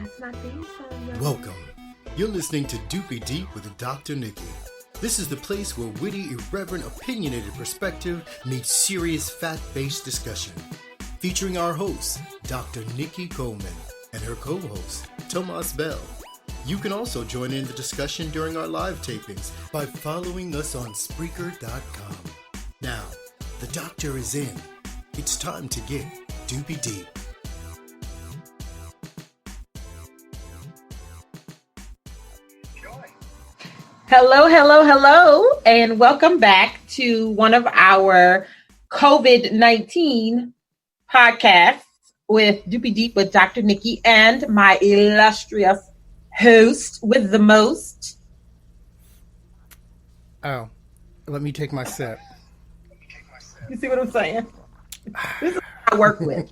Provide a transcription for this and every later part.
That's my theme song, y'all. Welcome. You're listening to Doopy Deep with Dr. Nikki. This is the place where witty, irreverent, opinionated perspective meets serious, fact-based discussion. Featuring our host, Dr. Nikki Coleman, and her co-host, Tomas Bell. You can also join in the discussion during our live tapings by following us on Spreaker.com. Now, the doctor is in. It's time to get Doopy Deep. Hello, and welcome back to one of our COVID-19 podcasts with Doopy Deep with Dr. Nikki and my illustrious host with the most. Oh, let me take my sip. You see what I'm saying? This is what I work with.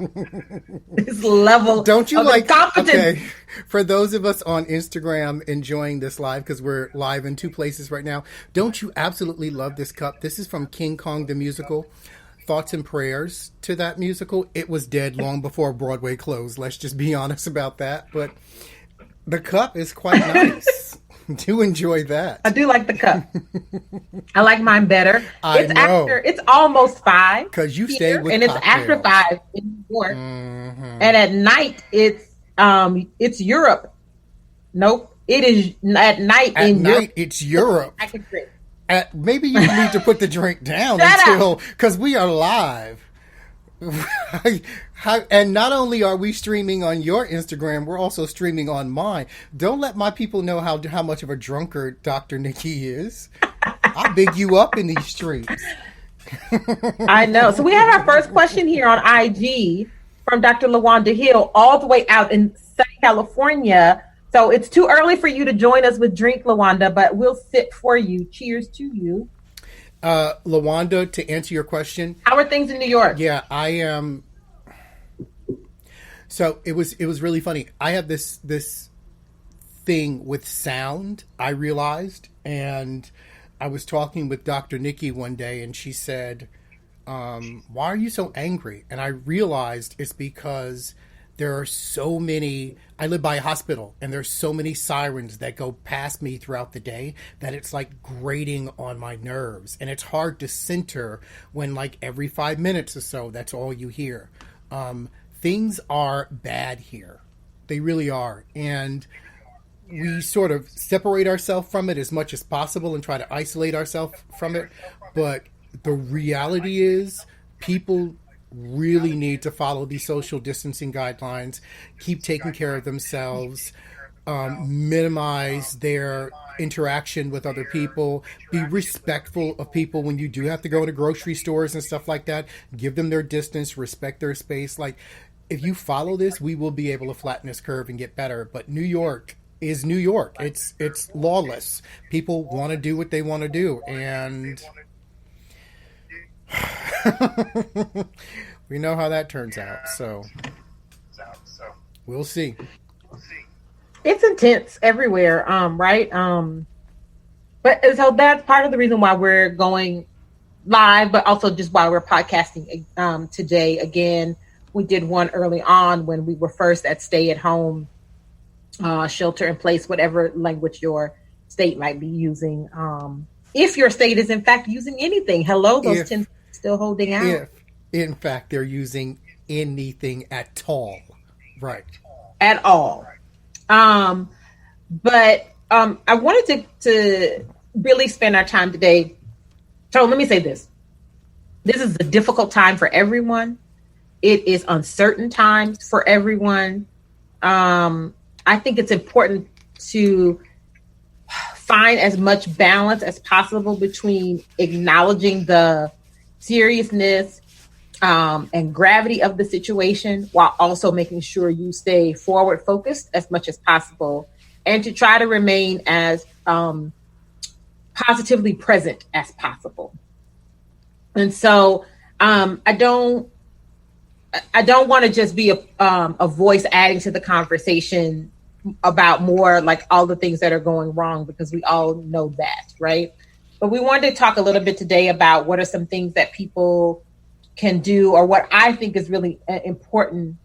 This level Don't you of like competence. Okay, for those of us on Instagram enjoying this live, because we're live in two places right now, don't you absolutely love this cup? This is from King Kong the musical. Thoughts and prayers to that musical. It was dead long before Broadway closed. Let's just be honest about that. But the cup is quite nice. Do enjoy that. I do like the cup. I like mine better. I know. It's almost 5. Because you here, stayed with and it's cocktails. after 5 in New York. Mm-hmm. And at night it's Europe. Nope. It is at night At in night, Europe. it's Europe. I can drink. Maybe you need to put the drink down Shut because we are live. And not only are we streaming on your Instagram, we're also streaming on mine. Don't let my people know how much of a drunkard Dr. Nikki is. I big you up in these streets. I know. So we have our first question here on IG from Dr. LaWanda Hill, all the way out in sunny California. So it's too early for you to join us with Drink LaWanda, but we'll sit for you. Cheers to you. LaWanda, to answer your question. How are things in New York? Yeah, I am. So it was really funny. I have this thing with sound, I realized, and I was talking with Dr. Nikki one day, and she said, why are you so angry? And I realized it's because there are so many, I live by a hospital, and there's so many sirens that go past me throughout the day that it's like grating on my nerves. And it's hard to center when like every 5 minutes or so, that's all you hear. Things are bad here. They really are. And we sort of separate ourselves from it as much as possible and try to isolate ourselves from it. But the reality is people really need to follow these social distancing guidelines, keep taking care of themselves, minimize their interaction with other people, be respectful of people when you do have to go to grocery stores and stuff like that. Give them their distance, respect their space. Like, if you follow this, we will be able to flatten this curve and get better. But New York is New York. It's lawless. People want to do what they want to do, and we know how that turns out. So we'll see. It's intense everywhere, right? But so that's part of the reason why we're going live, but also just why we're podcasting today. Again, we did one early on when we were first at stay-at-home, shelter in place, whatever language your state might be using. If your state is in fact using anything, those 10 still holding out. If, in fact, they're using anything at all. Right. At all. But I wanted to really spend our time today. So let me say this. This is a difficult time for everyone. It is uncertain times for everyone. I think it's important to find as much balance as possible between acknowledging the seriousness and gravity of the situation while also making sure you stay forward focused as much as possible and to try to remain as positively present as possible. And so I don't want to just be a voice adding to the conversation about more like all the things that are going wrong, because we all know that, right? But we wanted to talk a little bit today about what are some things that people can do, or what I think is really important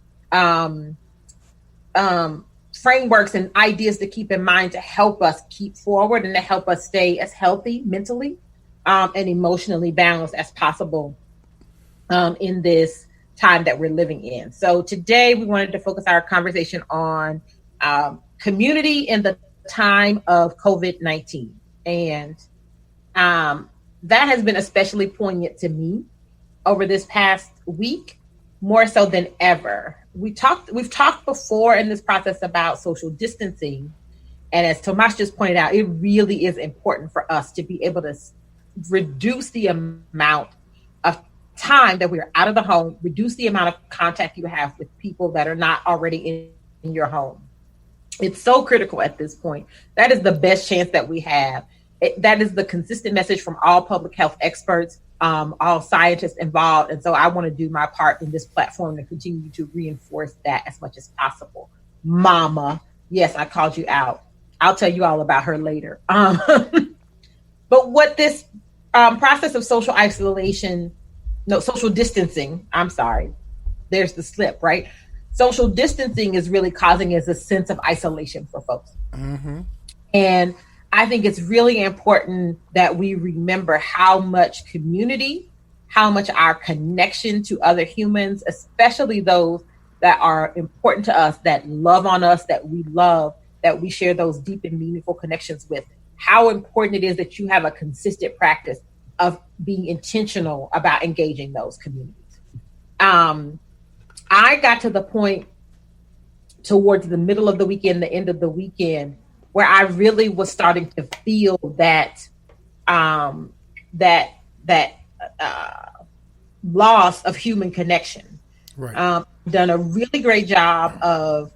frameworks and ideas to keep in mind to help us keep forward and to help us stay as healthy mentally and emotionally balanced as possible in this time that we're living in. So today we wanted to focus our conversation on community in the time of COVID-19. And that has been especially poignant to me over this past week, more so than ever. We've talked before in this process about social distancing. And as Tomas just pointed out, it really is important for us to be able to reduce the amount of time that we're out of the home, reduce the amount of contact you have with people that are not already in your home. It's so critical at this point. That is the best chance that we have. That is the consistent message from all public health experts, all scientists involved. And so I want to do my part in this platform to continue to reinforce that as much as possible. Mama, yes, I called you out. I'll tell you all about her later. But what this process of social distancing, I'm sorry, there's the slip, right? Social distancing is really causing us a sense of isolation for folks. Mm-hmm. And I think it's really important that we remember how much community, how much our connection to other humans, especially those that are important to us, that love on us, that we love, that we share those deep and meaningful connections with, how important it is that you have a consistent practice of being intentional about engaging those communities. I got to the point towards the middle of the weekend, the end of the weekend, where I really was starting to feel that loss of human connection. Right. Done a really great job of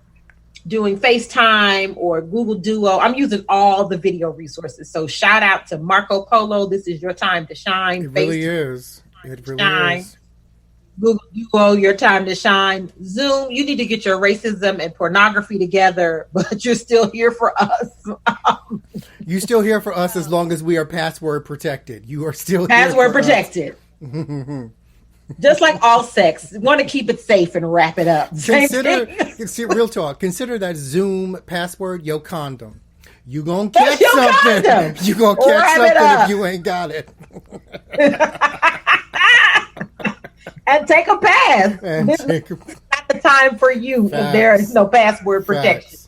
doing FaceTime or Google Duo. I'm using all the video resources. So shout out to Marco Polo. This is your time to shine. It really is. It really is. Google Duo, your time to shine. Zoom, you need to get your racism and pornography together, but you're still here for us. You're still here for us as long as we are password protected. You are still password protected. Just like all sex, want to keep it safe and wrap it up. Real talk. Consider that Zoom password your condom. You gonna catch something. Condom. You gonna catch something if you ain't got it. And take a pass. This is not the time for you if there is no password protection.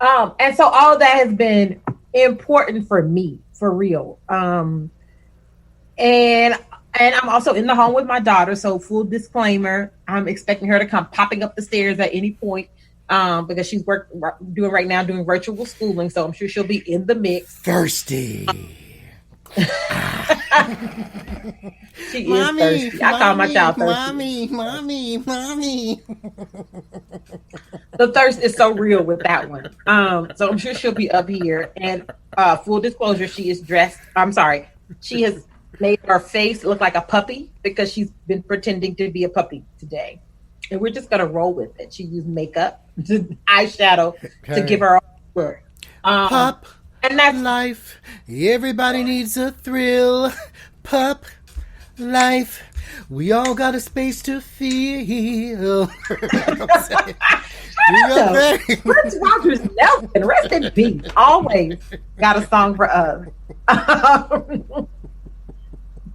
And so all of that has been important for me, for real. And I'm also in the home with my daughter. So full disclaimer, I'm expecting her to come popping up the stairs at any point because she's doing virtual schooling. So I'm sure she'll be in the mix. Thirsty. She is thirsty. I call my child thirsty. Mommy. The thirst is so real with that one. So I'm sure she'll be up here. And full disclosure, she is dressed. I'm sorry. She has made her face look like a puppy because she's been pretending to be a puppy today. And we're just going to roll with it. She used makeup, eyeshadow to give her a look. Pup. And that's life. Everybody needs a thrill. Pup life. We all got a space to feel. Prince Rogers Nelson, rest in peace. Always got a song for us.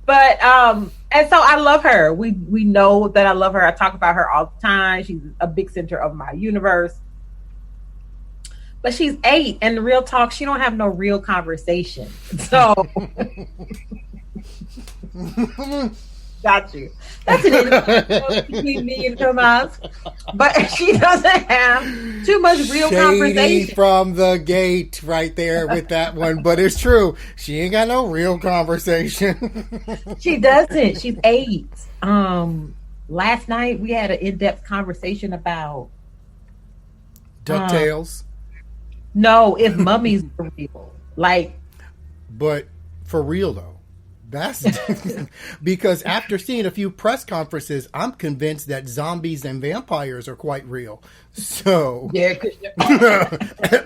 But and so I love her. We know that I love her. I talk about her all the time. She's a big center of my universe. But she's 8, and the real talk, she don't have no real conversation. So, got you. That's an interview between me and Tomas. But she doesn't have too much real conversation. From the gate right there with that one. But it's true. She ain't got no real conversation. She doesn't. She's 8. Last night, we had an in-depth conversation about DuckTales. No, if mummies were real. But for real, though. That's because after seeing a few press conferences, I'm convinced that zombies and vampires are quite real. So. Yeah,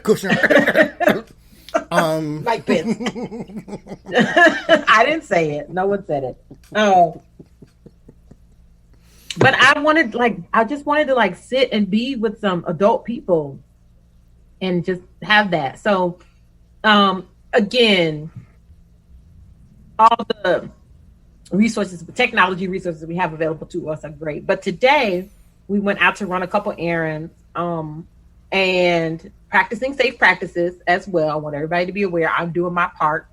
Kushner. Like this. I didn't say it. No one said it. Oh. But I just wanted to sit and be with some adult people and just have that. So, again, all the resources, technology resources we have available to us are great. But today we went out to run a couple errands, and practicing safe practices as well. I want everybody to be aware I'm doing my part.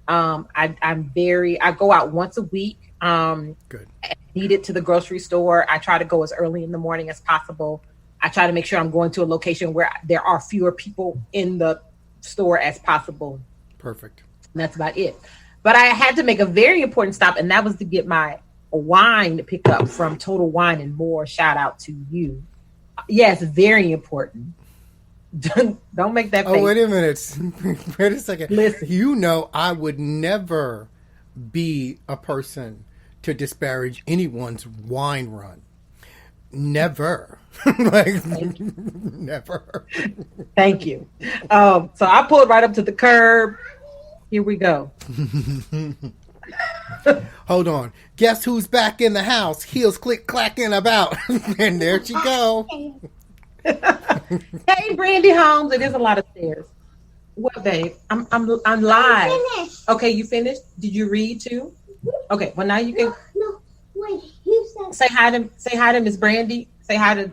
I go out once a week. Good. Needed to the grocery store. I try to go as early in the morning as possible. I try to make sure I'm going to a location where there are fewer people in the store as possible. Perfect. And that's about it. But I had to make a very important stop, and that was to get my wine to pick up from Total Wine and More. Shout out to you. Yes, very important. Don't make that face. Oh, wait a minute. Wait a second. Listen. You know, I would never be a person to disparage anyone's wine run. Never. Never. Thank you. So I pulled right up to the curb. Here we go. Hold on. Guess who's back in the house? Heels click clacking about. And there she go. Hey, Brandy Holmes. It is a lot of stairs. What, babe? I'm live. Finished. Okay, you finished? Did you read too? Okay. Well, now you can No, wait. You said say hi to Miss Brandy. Say hi to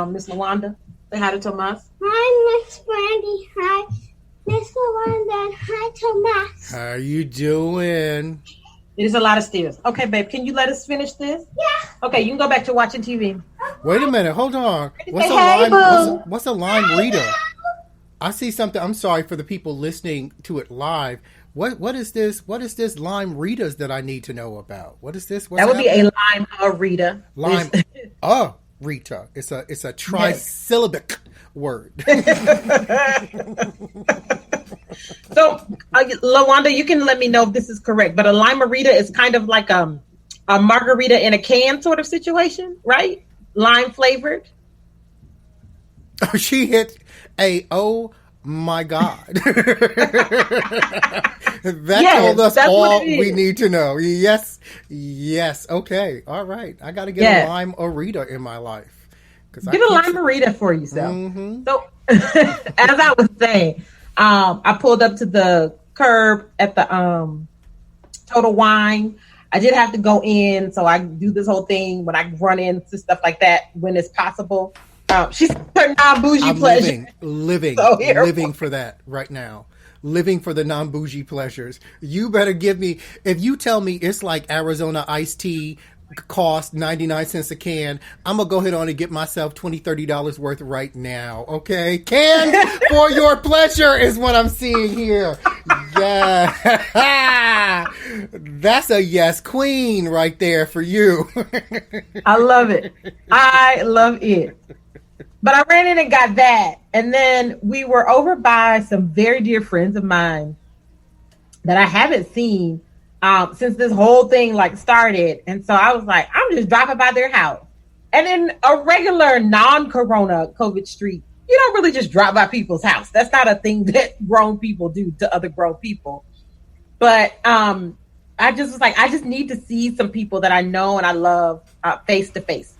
Miss Lawanda. Say hi to Tomas. hi, Miss Brandy. Hi, Miss Wanda. Hi, Tomas. How you doing? It is a lot of stairs. Okay, babe. Can you let us finish this? Yeah. Okay, you can go back to watching TV. Wait a minute. Hold on. What's Hey, a boo. lime? What's a lime Rita? I see something. I'm sorry for the people listening to it live. What is this? What is this lime Ritas that I need to know about? What is this? What's That would be happening? a lime Rita. Lime Rita. It's a trisyllabic word. So, Lawanda, you can let me know if this is correct. But a limerita is kind of like a margarita in a can sort of situation, right? Lime flavored. She hit a my God. That Yes, told us that's what all it is. we need to know. Yes. Okay. All right. I got to get Yes. a lime Rita in my life. Get a limerita for yourself. Mm-hmm. So, as I was saying, I pulled up to the curb at the Total Wine. I did have to go in, so I do this whole thing when I run into stuff like that when it's possible. She's her non-bougie pleasure. living for that right now. Living for the non-bougie pleasures. You better give me, if you tell me it's like Arizona iced tea cost 99 cents a can, I'm going to go ahead on and get myself $20, $30 worth right now. Okay? Cans for your pleasure is what I'm seeing here. Yeah. That's a yes queen right there for you. I love it. I love it. But I ran in and got that. And then we were over by some very dear friends of mine that I haven't seen since this whole thing started. And so I was like, I'm just dropping by their house. And in a regular non-corona COVID street, you don't really just drop by people's house. That's not a thing that grown people do to other grown people. But I just was like, I just need to see some people that I know and I love face to face.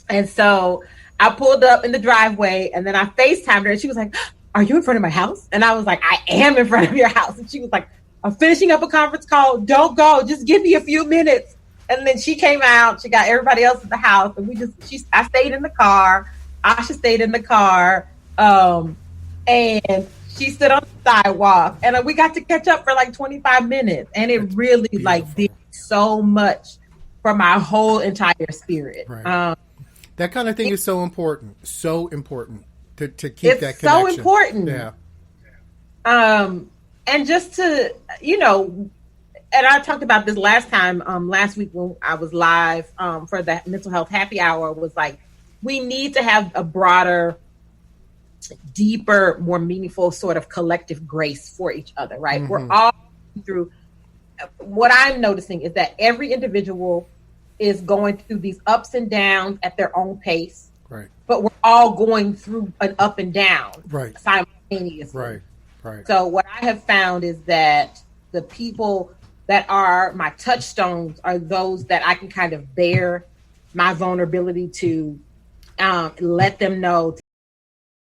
And so I pulled up in the driveway and then I FaceTimed her and she was like, are you in front of my house? And I was like, I am in front of your house. And she was like, I'm finishing up a conference call. Don't go. Just give me a few minutes. And then she came out. She got everybody else at the house. And I stayed in the car. Asha stayed in the car. And she stood on the sidewalk. And we got to catch up for 25 minutes. And it really did so much for my whole entire spirit. Right. That kind of thing is so important. So important to keep that connection. It's so important. Yeah. And just to, and I talked about this last week when I was live for the mental health happy hour, was we need to have a broader, deeper, more meaningful sort of collective grace for each other, right? Mm-hmm. We're all through, what I'm noticing is that every individual is going through these ups and downs at their own pace. Right. But we're all going through an up and down simultaneously. Right. So what I have found is that the people that are my touchstones are those that I can kind of bear my vulnerability to, let them know